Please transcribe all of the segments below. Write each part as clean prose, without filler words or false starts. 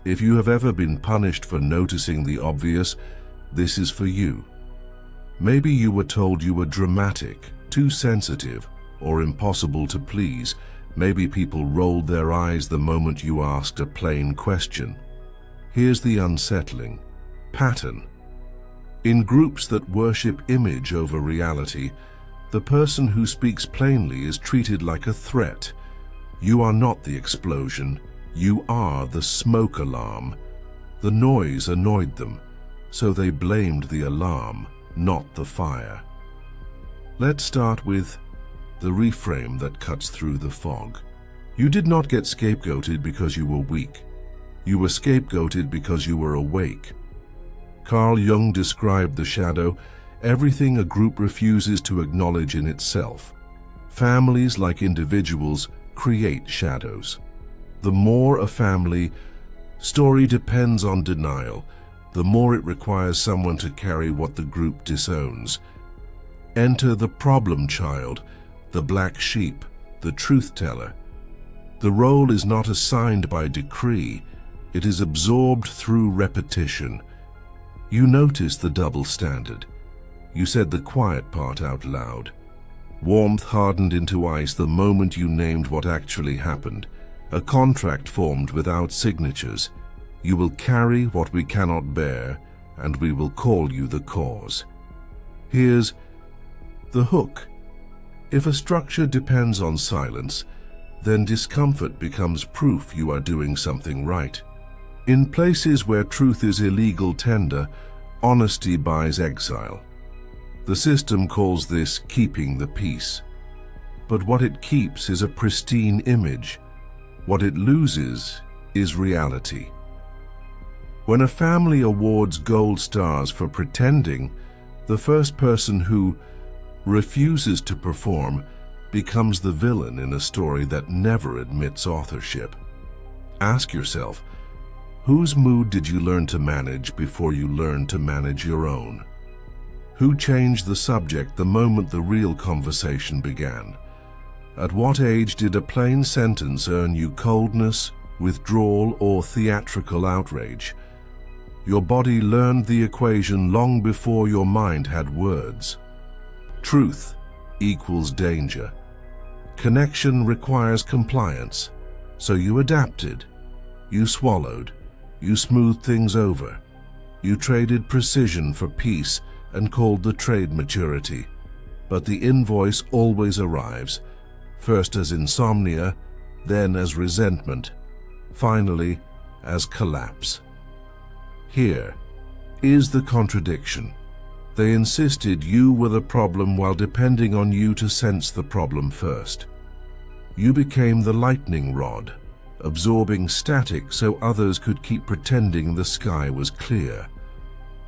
If you have ever been punished for noticing the obvious, this is for you. Maybe you were told you were dramatic, too sensitive, or impossible to please. Maybe people rolled their eyes the moment you asked a plain question. Here's the unsettling pattern. In groups that worship image over reality, the person who speaks plainly is treated like a threat. You are not the explosion, you are the smoke alarm. The noise annoyed them, so they blamed the alarm, not the fire. Let's start with the reframe that cuts through the fog. You did not get scapegoated because you were weak. You were scapegoated because you were awake. Carl Jung described the shadow, everything a group refuses to acknowledge in itself. Families, like individuals, create shadows. The more a family story depends on denial, the more it requires someone to carry what the group disowns. Enter the problem child, the black sheep, the truth teller. The role is not assigned by decree, it is absorbed through repetition. You notice the double standard. You said the quiet part out loud. Warmth hardened into ice the moment you named what actually happened. A contract formed without signatures. You will carry what we cannot bear, and we will call you the cause. Here's the hook. If a structure depends on silence, then discomfort becomes proof you are doing something right. In places where truth is illegal tender, honesty buys exile. The system calls this keeping the peace. But what it keeps is a pristine image. What it loses is reality. When a family awards gold stars for pretending, the first person who refuses to perform becomes the villain in a story that never admits authorship. Ask yourself, whose mood did you learn to manage before you learned to manage your own? Who changed the subject the moment the real conversation began? At what age did a plain sentence earn you coldness, withdrawal, or theatrical outrage? Your body learned the equation long before your mind had words. Truth equals danger. Connection requires compliance. So you adapted. You swallowed. You smoothed things over. You traded precision for peace and called the trade maturity. But the invoice always arrives, first as insomnia, then as resentment, finally as collapse. Here is the contradiction. They insisted you were the problem while depending on you to sense the problem first. You became the lightning rod, absorbing static so others could keep pretending the sky was clear.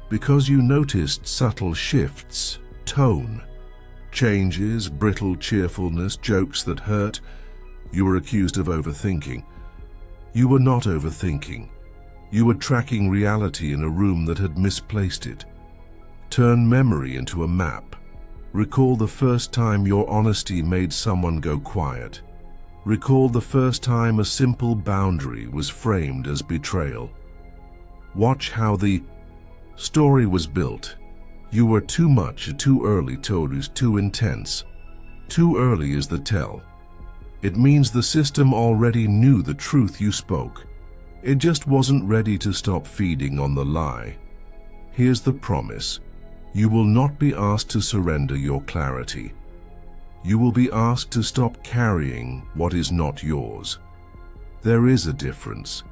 Because you noticed subtle shifts, tone, changes, brittle cheerfulness, jokes that hurt, you were accused of overthinking. You were not overthinking. You were tracking reality in a room that had misplaced it. Turn memory into a map. Recall the first time your honesty made someone go quiet. Recall the first time a simple boundary was framed as betrayal. Watch how the story was built. You were too much, too early told is too intense. Too early is the tell. It means the system already knew the truth you spoke. It just wasn't ready to stop feeding on the lie. Here's the promise. You will not be asked to surrender your clarity. You will be asked to stop carrying what is not yours. There is a difference.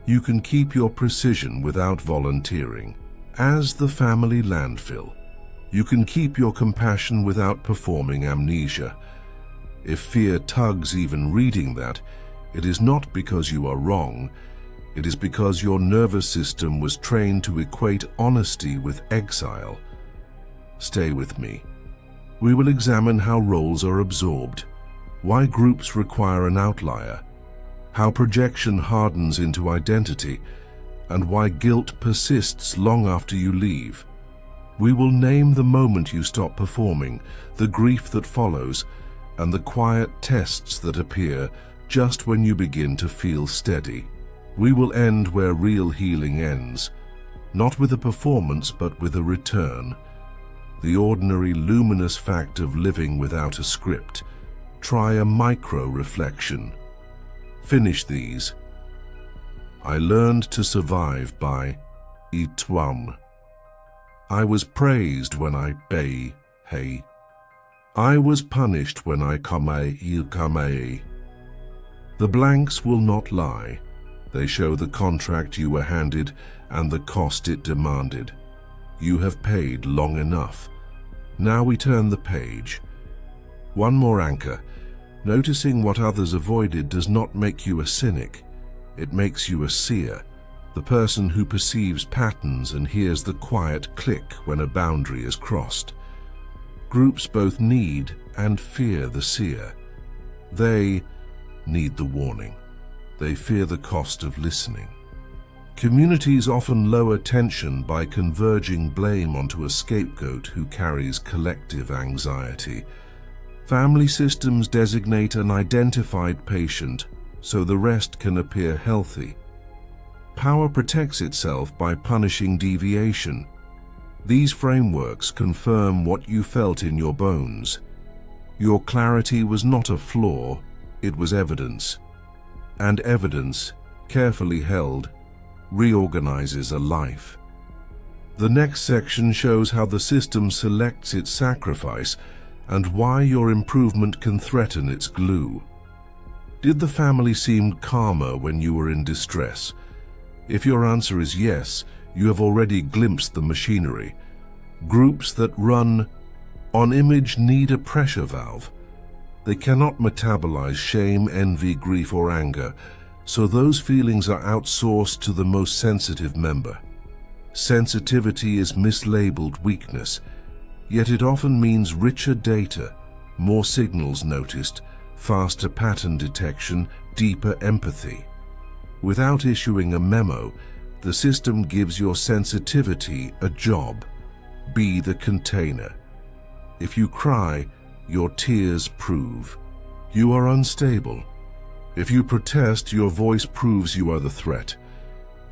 You can keep your precision without volunteering. As the family landfill, you can keep your compassion without performing amnesia. If fear tugs even reading that, it is not because you are wrong. It is because your nervous system was trained to equate honesty with exile. Stay with me. We will examine how roles are absorbed, why groups require an outlier, how projection hardens into identity, and why guilt persists long after you leave. We will name the moment you stop performing, the grief that follows, and the quiet tests that appear just when you begin to feel steady. We will end where real healing ends, not with a performance but with a return. The ordinary luminous fact of living without a script. Try a micro-reflection. Finish these. I learned to survive by Itwam. I was praised when I bay hey. I was punished when I kamei. The blanks will not lie. They show the contract you were handed and the cost it demanded. You have paid long enough. Now we turn the page. One more anchor. Noticing what others avoided does not make you a cynic. It makes you a seer, the person who perceives patterns and hears the quiet click when a boundary is crossed. Groups both need and fear the seer. They need the warning. They fear the cost of listening. Communities often lower tension by converging blame onto a scapegoat who carries collective anxiety. Family systems designate an identified patient so the rest can appear healthy. Power protects itself by punishing deviation. These frameworks confirm what you felt in your bones. Your clarity was not a flaw, it was evidence. And evidence, carefully held, reorganizes a life. The next section shows how the system selects its sacrifice and why your improvement can threaten its glue. Did the family seem calmer when you were in distress? If your answer is yes, you have already glimpsed the machinery. Groups that run on image need a pressure valve. They cannot metabolize shame, envy, grief, or anger, so those feelings are outsourced to the most sensitive member. Sensitivity is mislabeled weakness, yet it often means richer data, more signals noticed, faster pattern detection, deeper empathy. Without issuing a memo, the system gives your sensitivity a job. Be the container. If you cry, your tears prove you are unstable. If you protest, your voice proves you are the threat.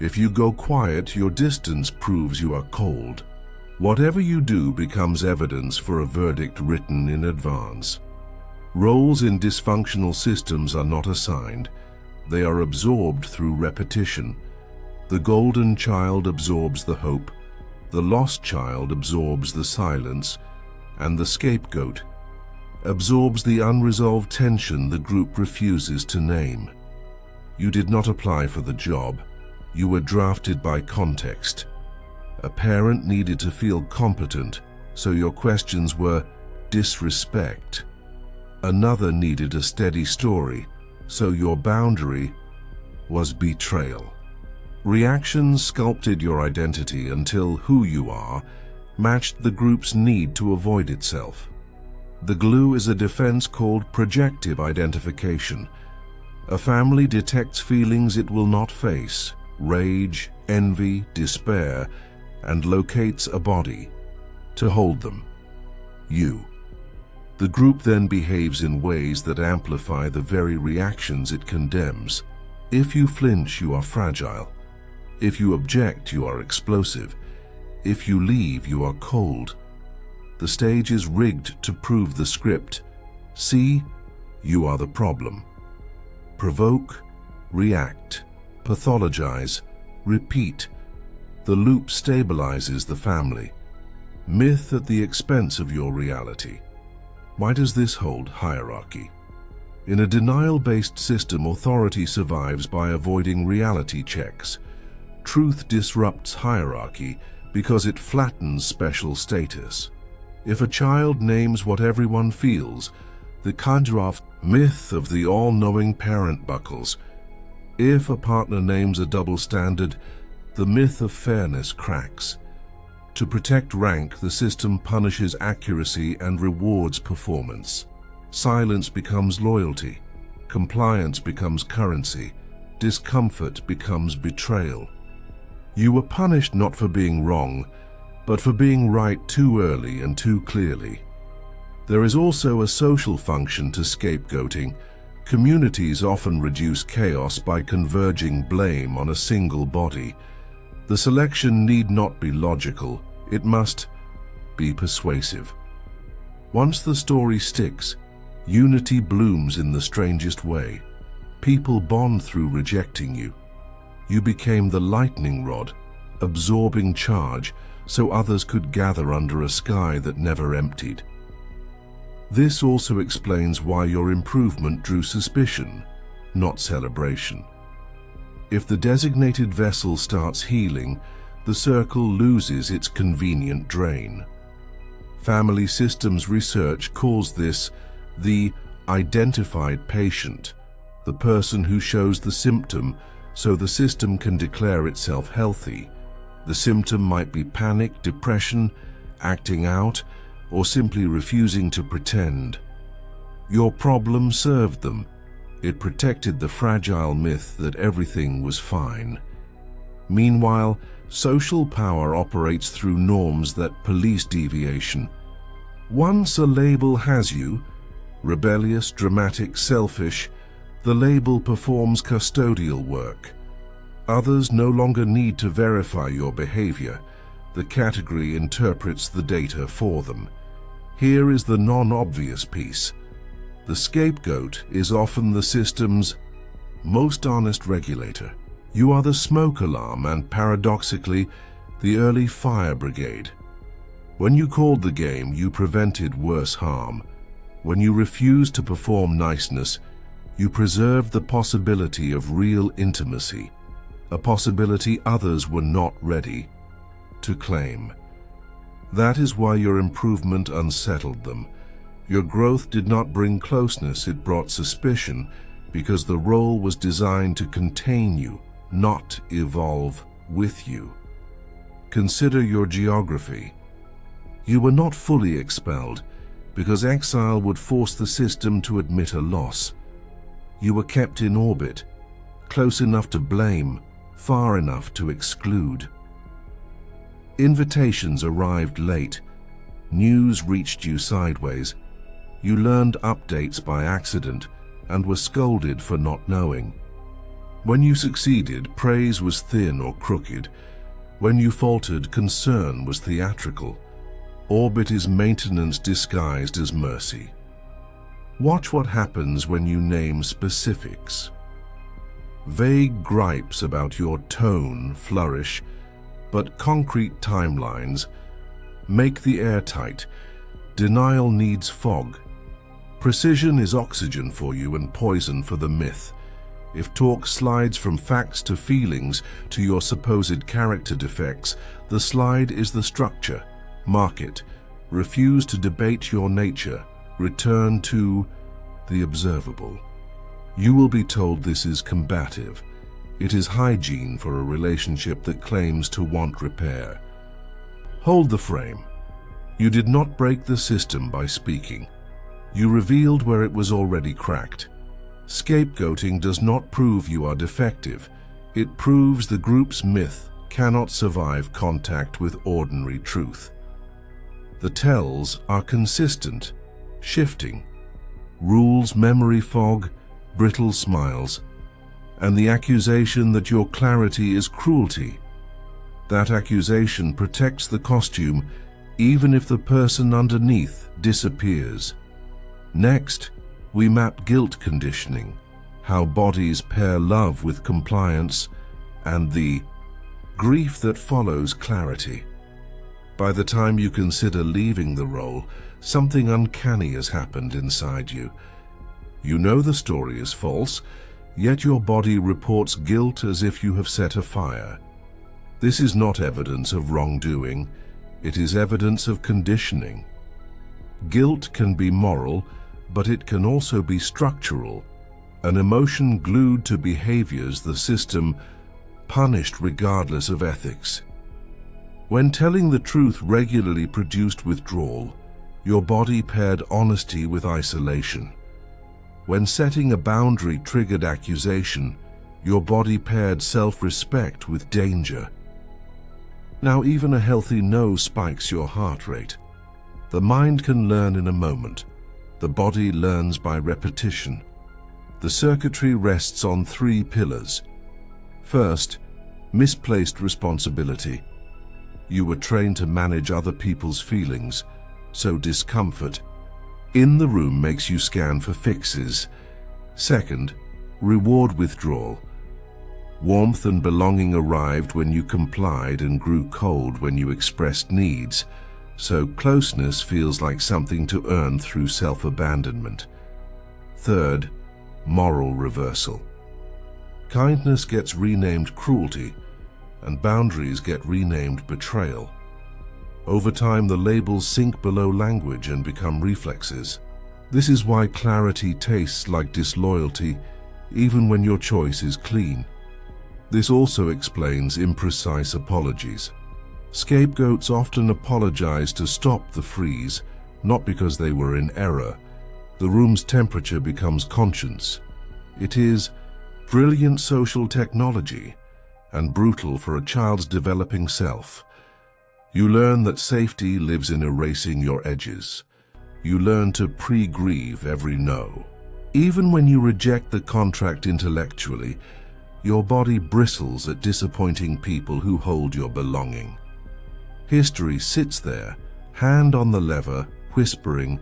If you go quiet, your distance proves you are cold. Whatever you do becomes evidence for a verdict written in advance. Roles in dysfunctional systems are not assigned. They are absorbed through repetition. The golden child absorbs the hope, the lost child absorbs the silence, and the scapegoat absorbs the unresolved tension the group refuses to name. You did not apply for the job. You were drafted by context. A parent needed to feel competent, so your questions were disrespect. Another needed a steady story, so your boundary was betrayal. Reactions sculpted your identity until who you are matched the group's need to avoid itself. The glue is a defense called Projective Identification. A family detects feelings it will not face, rage, envy, despair, and locates a body to hold them. You. The group then behaves in ways that amplify the very reactions it condemns. If you flinch, you are fragile. If you object, you are explosive. If you leave, you are cold. The stage is rigged to prove the script. See, you are the problem. Provoke, react, pathologize, repeat. The loop stabilizes the family. Myth at the expense of your reality. Why does this hold hierarchy? In a denial-based system, authority survives by avoiding reality checks. Truth disrupts hierarchy because it flattens special status. If a child names what everyone feels, the Kandrov myth of the all-knowing parent buckles. If a partner names a double standard, the myth of fairness cracks. To protect rank, the system punishes accuracy and rewards performance. Silence becomes loyalty. Compliance becomes currency. Discomfort becomes betrayal. You were punished not for being wrong, but for being right too early and too clearly. There is also a social function to scapegoating. Communities often reduce chaos by converging blame on a single body. The selection need not be logical, it must be persuasive. Once the story sticks, unity blooms in the strangest way. People bond through rejecting you. You became the lightning rod, absorbing charge so others could gather under a sky that never emptied. This also explains why your improvement drew suspicion, not celebration. If the designated vessel starts healing, the circle loses its convenient drain. Family systems research calls this the identified patient, the person who shows the symptom so the system can declare itself healthy. The symptom might be panic, depression, acting out, or simply refusing to pretend. Your problem served them. It protected the fragile myth that everything was fine. Meanwhile, social power operates through norms that police deviation. Once a label has you, rebellious, dramatic, selfish, the label performs custodial work. Others no longer need to verify your behavior. The category interprets the data for them. Here is the non-obvious piece. The scapegoat is often the system's most honest regulator. You are the smoke alarm and, paradoxically, the early fire brigade. When you called the game, you prevented worse harm. When you refused to perform niceness, you preserved the possibility of real intimacy, a possibility others were not ready to claim. That is why your improvement unsettled them. Your growth did not bring closeness, it brought suspicion, because the role was designed to contain you, not evolve with you. Consider your geography. You were not fully expelled, because exile would force the system to admit a loss. You were kept in orbit, close enough to blame, far enough to exclude. Invitations arrived late. News reached you sideways. You learned updates by accident and were scolded for not knowing. When you succeeded, praise was thin or crooked. When you faltered, concern was theatrical. Orbit is maintenance disguised as mercy. Watch what happens when you name specifics. Vague gripes about your tone flourish, but concrete timelines make the air tight. Denial needs fog. Precision is oxygen for you and poison for the myth. If talk slides from facts to feelings to your supposed character defects, the slide is the structure. Mark it. Refuse to debate your nature. Return to the observable. You will be told this is combative. It is hygiene for a relationship that claims to want repair. Hold the frame. You did not break the system by speaking. You revealed where it was already cracked. Scapegoating does not prove you are defective. It proves the group's myth cannot survive contact with ordinary truth. The tells are consistent, shifting. Rules, memory fog, brittle smiles, and the accusation that your clarity is cruelty. That accusation protects the costume even if the person underneath disappears. Next, we map guilt conditioning, how bodies pair love with compliance, and the grief that follows clarity. By the time you consider leaving the role, something uncanny has happened inside you. You know the story is false, yet your body reports guilt as if you have set a fire. This is not evidence of wrongdoing, it is evidence of conditioning. Guilt can be moral, but it can also be structural, an emotion glued to behaviors the system punished regardless of ethics. When telling the truth regularly produced withdrawal, your body paired honesty with isolation. When setting a boundary triggered accusation, your body paired self-respect with danger. Now even a healthy no spikes your heart rate. The mind can learn in a moment. The body learns by repetition. The circuitry rests on 3 pillars. First, misplaced responsibility. You were trained to manage other people's feelings, so discomfort in the room makes you scan for fixes. Second, reward withdrawal. Warmth and belonging arrived when you complied and grew cold when you expressed needs, so closeness feels like something to earn through self-abandonment. Third, moral reversal. Kindness gets renamed cruelty, and boundaries get renamed betrayal. Over time, the labels sink below language and become reflexes. This is why clarity tastes like disloyalty, even when your choice is clean. This also explains imprecise apologies. Scapegoats often apologize to stop the freeze, not because they were in error. The room's temperature becomes conscience. It is brilliant social technology and brutal for a child's developing self. You learn that safety lives in erasing your edges. You learn to pre-grieve every no. Even when you reject the contract intellectually, your body bristles at disappointing people who hold your belonging. History sits there, hand on the lever, whispering,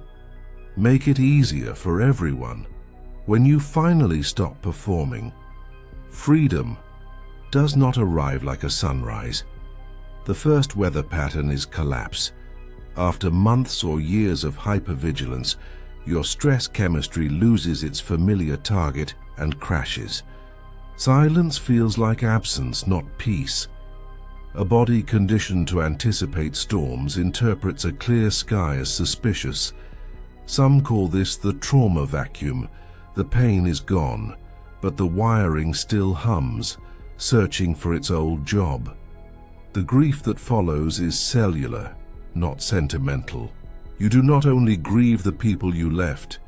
"Make it easier for everyone." When you finally stop performing, freedom does not arrive like a sunrise. The first weather pattern is collapse. After months or years of hypervigilance, your stress chemistry loses its familiar target and crashes. Silence feels like absence, not peace. A body conditioned to anticipate storms interprets a clear sky as suspicious. Some call this the trauma vacuum. The pain is gone, but the wiring still hums, searching for its old job. The grief that follows is cellular, not sentimental. You do not only grieve the people you left,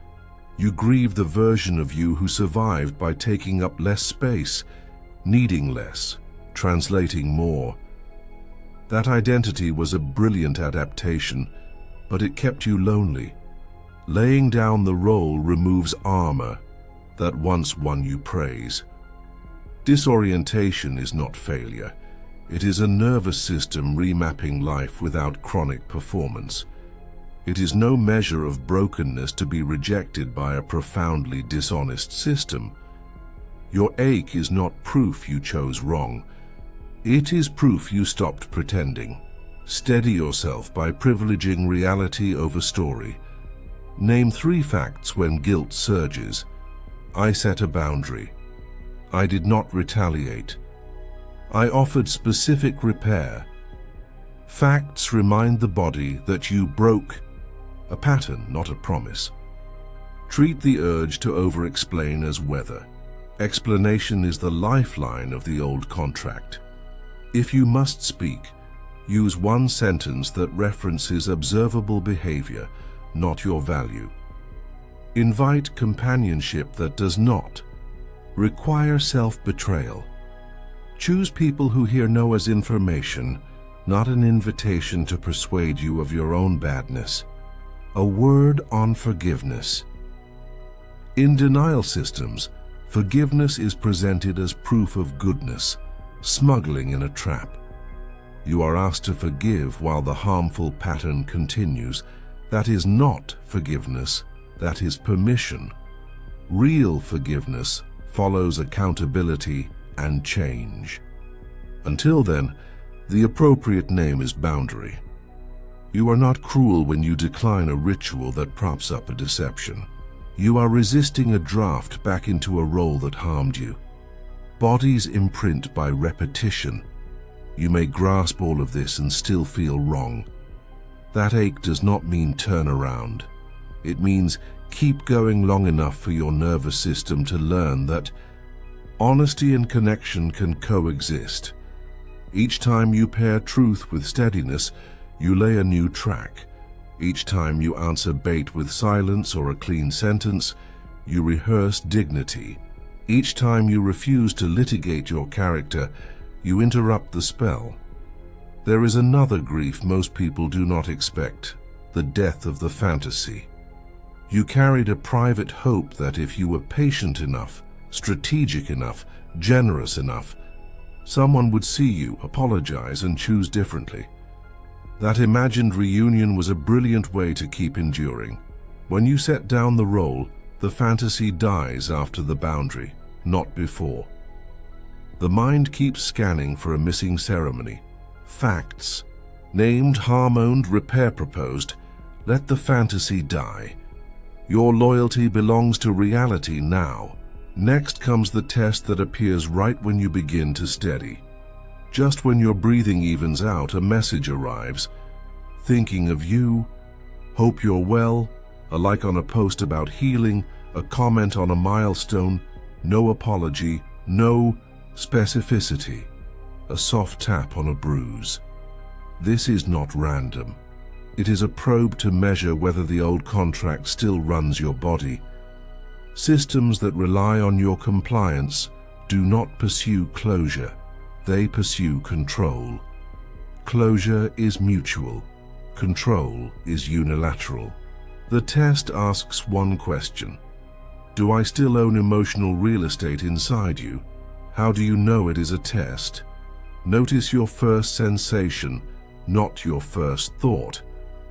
you grieve the version of you who survived by taking up less space, needing less, translating more. That identity was a brilliant adaptation, but it kept you lonely. Laying down the role removes armor that once won you praise. Disorientation is not failure. It is a nervous system remapping life without chronic performance. It is no measure of brokenness to be rejected by a profoundly dishonest system. Your ache is not proof you chose wrong. It is proof you stopped pretending. Steady yourself by privileging reality over story. Name 3 facts when guilt surges. I set a boundary. I did not retaliate. I offered specific repair. Facts remind the body that you broke a pattern, not a promise. Treat the urge to over-explain as weather. Explanation is the lifeline of the old contract. If you must speak, use one sentence that references observable behavior, not your value. Invite companionship that does not require self-betrayal. Choose people who hear no as information, not an invitation to persuade you of your own badness. A word on forgiveness. In denial systems, forgiveness is presented as proof of goodness, smuggling in a trap. You are asked to forgive while the harmful pattern continues. That is not forgiveness, that is permission. Real forgiveness follows accountability and change. Until then, the appropriate name is boundary. You are not cruel when you decline a ritual that props up a deception. You are resisting a draft back into a role that harmed you. Bodies imprint by repetition. You may grasp all of this and still feel wrong. That ache does not mean turn around. It means keep going long enough for your nervous system to learn that honesty and connection can coexist. Each time you pair truth with steadiness, you lay a new track. Each time you answer bait with silence or a clean sentence, you rehearse dignity. Each time you refuse to litigate your character, you interrupt the spell. There is another grief most people do not expect, the death of the fantasy. You carried a private hope that if you were patient enough, strategic enough, generous enough, someone would see you, apologize, and choose differently. That imagined reunion was a brilliant way to keep enduring. When you set down the role, the fantasy dies after the boundary, not before. The mind keeps scanning for a missing ceremony. Facts. Named, harm-owned, repair proposed. Let the fantasy die. Your loyalty belongs to reality now. Next comes the test that appears right when you begin to steady. Just when your breathing evens out, a message arrives. Thinking of you, hope you're well, a like on a post about healing, a comment on a milestone, no apology, no specificity, a soft tap on a bruise. This is not random. It is a probe to measure whether the old contract still runs your body. Systems that rely on your compliance do not pursue closure. They pursue control. Closure is mutual. Control is unilateral. The test asks one question. Do I still own emotional real estate inside you? How do you know it is a test? Notice your first sensation, not your first thought.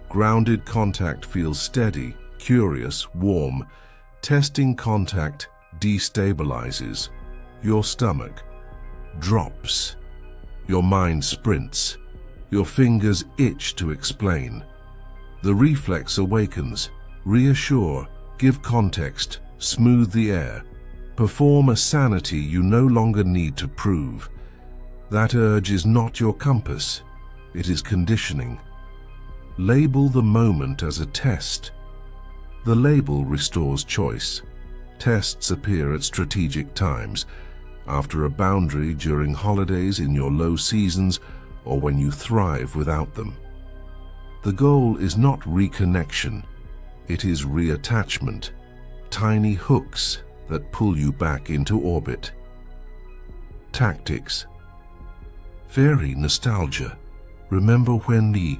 Grounded contact feels steady, curious, warm. Testing contact destabilizes. Your stomach drops. Your mind sprints. Your fingers itch to explain. The reflex awakens. Reassure, give context, smooth the air. Perform a sanity you no longer need to prove. That urge is not your compass. It is conditioning. Label the moment as a test. The label restores choice. Tests appear at strategic times, after a boundary, during holidays, in your low seasons, or when you thrive without them. The goal is not reconnection. It is reattachment. Tiny hooks that pull you back into orbit. Tactics. Fairy nostalgia. Remember when the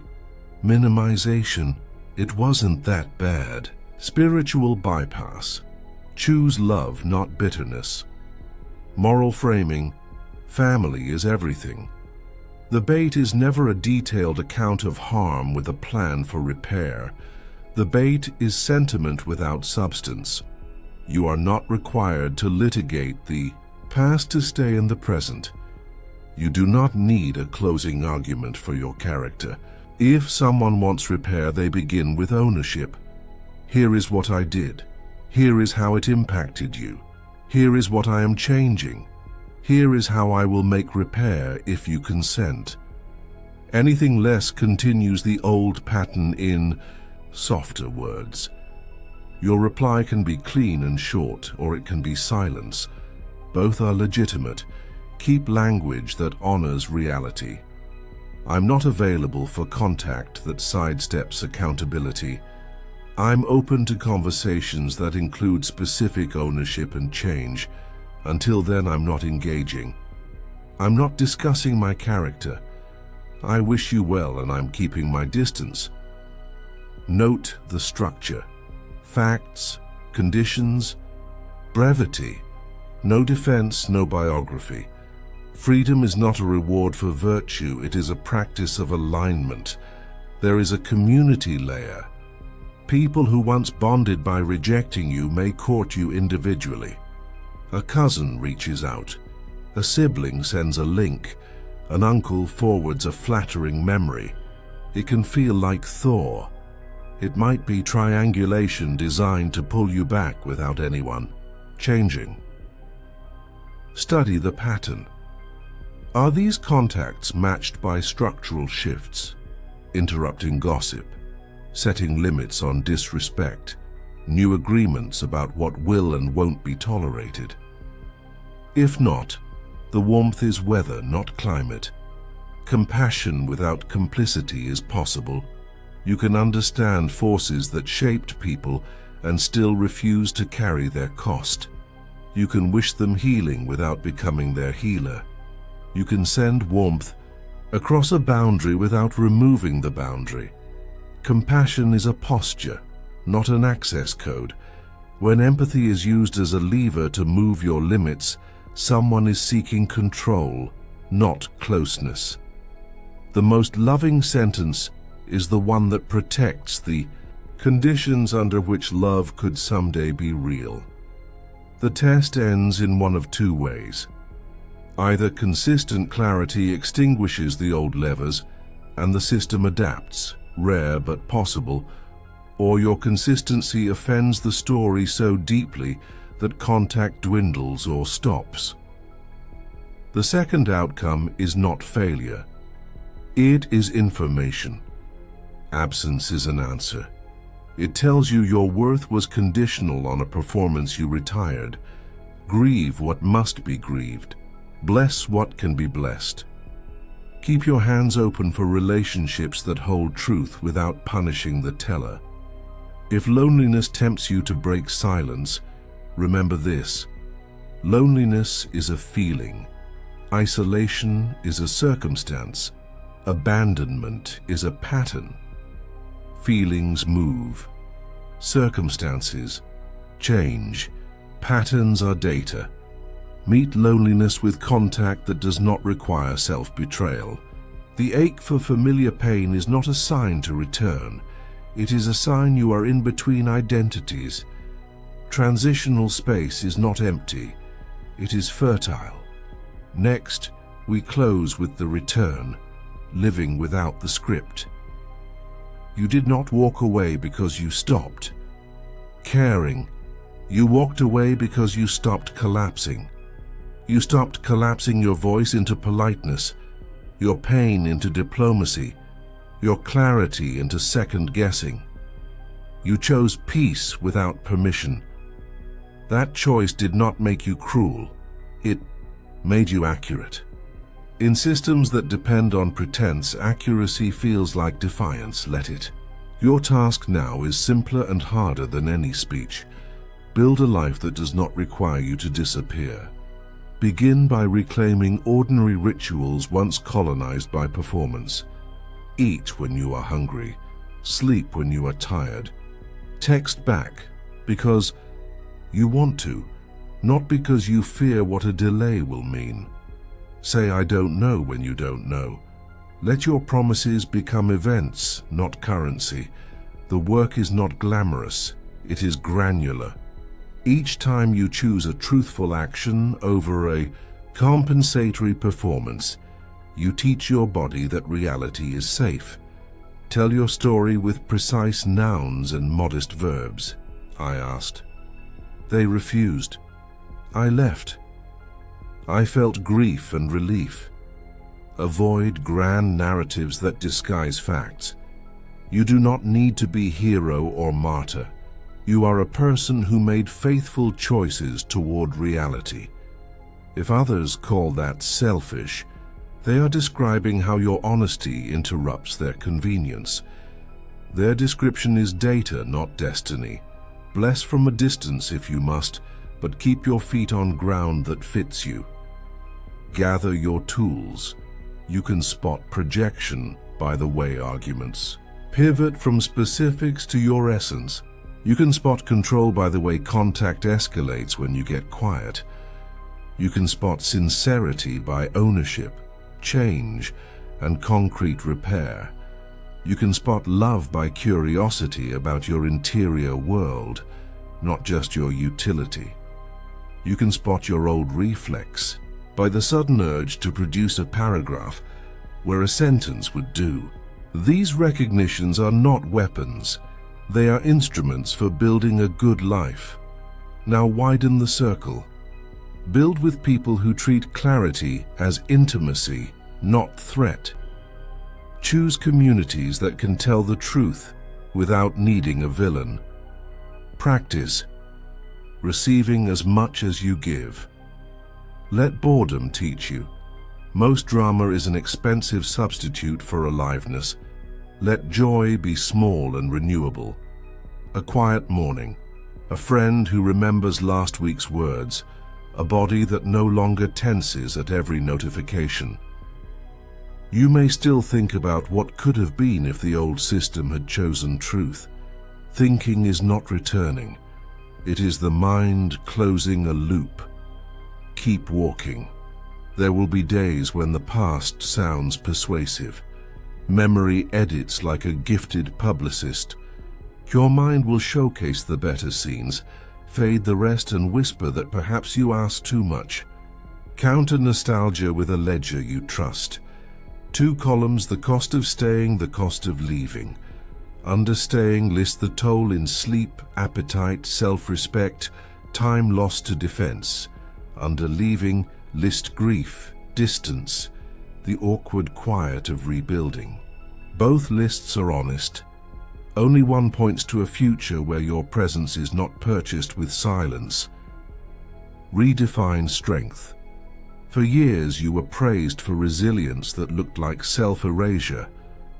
minimization, it wasn't that bad. Spiritual bypass. Choose love, not bitterness. Moral framing. Family is everything. The bait is never a detailed account of harm with a plan for repair. The bait is sentiment without substance. You are not required to litigate the past to stay in the present. You do not need a closing argument for your character. If someone wants repair, they begin with ownership. Here is what I did. Here is how it impacted you. Here is what I am changing. Here is how I will make repair if you consent. Anything less continues the old pattern in softer words. Your reply can be clean and short, or it can be silence. Both are legitimate. Keep language that honors reality. I'm not available for contact that sidesteps accountability. I'm open to conversations that include specific ownership and change. Until then, I'm not engaging. I'm not discussing my character. I wish you well and I'm keeping my distance. Note the structure. Facts, conditions, brevity. No defense, no biography. Freedom is not a reward for virtue, it is a practice of alignment. There is a community layer. People who once bonded by rejecting you may court you individually. A cousin reaches out. A sibling sends a link. An uncle forwards a flattering memory. It can feel like Thor. It might be triangulation designed to pull you back without anyone changing. Study the pattern. Are these contacts matched by structural shifts, interrupting gossip, setting limits on disrespect, new agreements about what will and won't be tolerated? If not, the warmth is weather, not climate. Compassion without complicity is possible. You can understand forces that shaped people and still refuse to carry their cost. You can wish them healing without becoming their healer. You can send warmth across a boundary without removing the boundary. Compassion is a posture, not an access code. When empathy is used as a lever to move your limits, someone is seeking control, not closeness. The most loving sentence is the one that protects the conditions under which love could someday be real. The test ends in one of two ways. Either consistent clarity extinguishes the old levers and the system adapts, rare but possible, or your consistency offends the story so deeply that contact dwindles or stops. The second outcome is not failure. It is information. Absence is an answer. It tells you your worth was conditional on a performance you retired. Grieve what must be grieved. Bless what can be blessed. Keep your hands open for relationships that hold truth without punishing the teller. If loneliness tempts you to break silence, remember this: loneliness is a feeling. Isolation is a circumstance. Abandonment is a pattern. Feelings move. Circumstances change. Patterns are data. Meet loneliness with contact that does not require self-betrayal. The ache for familiar pain is not a sign to return. It is a sign you are in between identities. Transitional space is not empty. It is fertile. Next, we close with the return, living without the script. You did not walk away because you stopped caring. You walked away because you stopped collapsing. You stopped collapsing your voice into politeness, your pain into diplomacy, your clarity into second-guessing. You chose peace without permission. That choice did not make you cruel. It made you accurate. In systems that depend on pretense, accuracy feels like defiance. Let it. Your task now is simpler and harder than any speech. Build a life that does not require you to disappear. Begin by reclaiming ordinary rituals once colonized by performance. Eat when you are hungry. Sleep when you are tired. Text back because you want to, not because you fear what a delay will mean. Say "I don't know" when you don't know. Let your promises become events, not currency. The work is not glamorous, it is granular. Each time you choose a truthful action over a compensatory performance, you teach your body that reality is safe. Tell your story with precise nouns and modest verbs. I asked. They refused. I left. I felt grief and relief. Avoid grand narratives that disguise facts. You do not need to be hero or martyr. You are a person who made faithful choices toward reality. If others call that selfish, they are describing how your honesty interrupts their convenience. Their description is data, not destiny. Bless from a distance if you must, but keep your feet on ground that fits you. Gather your tools. You can spot projection by the way arguments. Pivot from specifics to your essence. You can spot control by the way contact escalates when you get quiet. You can spot sincerity by ownership, change, and concrete repair. You can spot love by curiosity about your interior world, not just your utility. You can spot your old reflex by the sudden urge to produce a paragraph where a sentence would do. These recognitions are not weapons. They are instruments for building a good life. Now widen the circle. Build with people who treat clarity as intimacy, not threat. Choose communities that can tell the truth without needing a villain. Practice receiving as much as you give. Let boredom teach you. Most drama is an expensive substitute for aliveness. Let joy be small and renewable. A quiet morning, a friend who remembers last week's words, a body that no longer tenses at every notification. You may still think about what could have been if the old system had chosen truth. Thinking is not returning. It is the mind closing a loop. Keep walking. There will be days when the past sounds persuasive. Memory edits like a gifted publicist. Your mind will showcase the better scenes, fade the rest and whisper that perhaps you ask too much. Counter nostalgia with a ledger you trust. 2 columns, the cost of staying, the cost of leaving. Under staying, list the toll in sleep, appetite, self-respect, time lost to defense. Under leaving, list grief, distance, the awkward quiet of rebuilding. Both lists are honest. Only one points to a future where your presence is not purchased with silence. Redefine strength. For years you were praised for resilience that looked like self-erasure,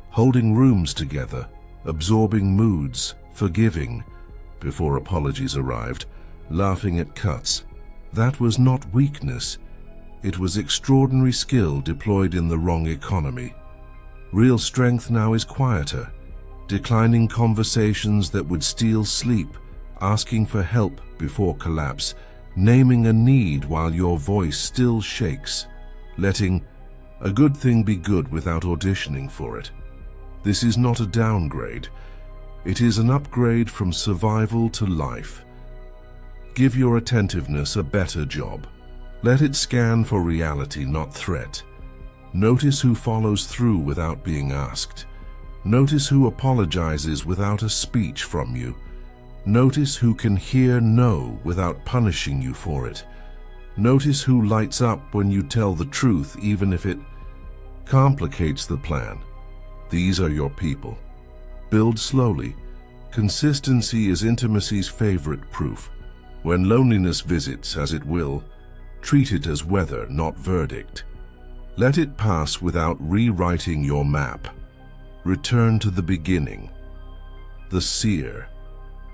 holding rooms together, absorbing moods, forgiving, before apologies arrived, laughing at cuts. That was not weakness. It was extraordinary skill deployed in the wrong economy. Real strength now is quieter, declining conversations that would steal sleep, asking for help before collapse, naming a need while your voice still shakes, letting a good thing be good without auditioning for it. This is not a downgrade. It is an upgrade from survival to life. Give your attentiveness a better job. Let it scan for reality, not threat. Notice who follows through without being asked. Notice who apologizes without a speech from you. Notice who can hear no without punishing you for it. Notice who lights up when you tell the truth, even if it complicates the plan. These are your people. Build slowly. Consistency is intimacy's favorite proof. When loneliness visits, as it will, treat it as weather, not verdict. Let it pass without rewriting your map. Return to the beginning. The seer.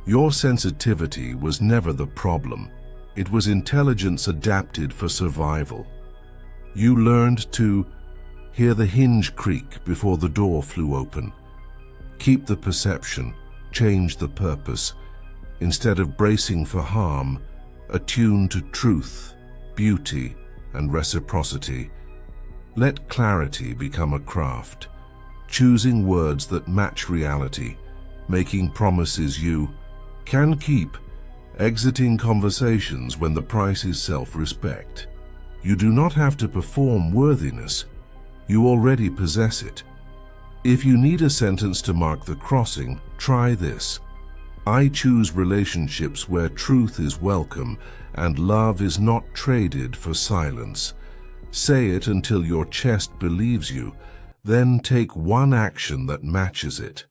Your sensitivity was never the problem. It was intelligence adapted for survival. You learned to hear the hinge creak before the door flew open. Keep the perception, change the purpose. Instead of bracing for harm, attune to truth, beauty, and reciprocity. Let clarity become a craft, choosing words that match reality, making promises you can keep, exiting conversations when the price is self-respect. You do not have to perform worthiness. You already possess it. If you need a sentence to mark the crossing, try this. I choose relationships where truth is welcome and love is not traded for silence. Say it until your chest believes you, then take one action that matches it.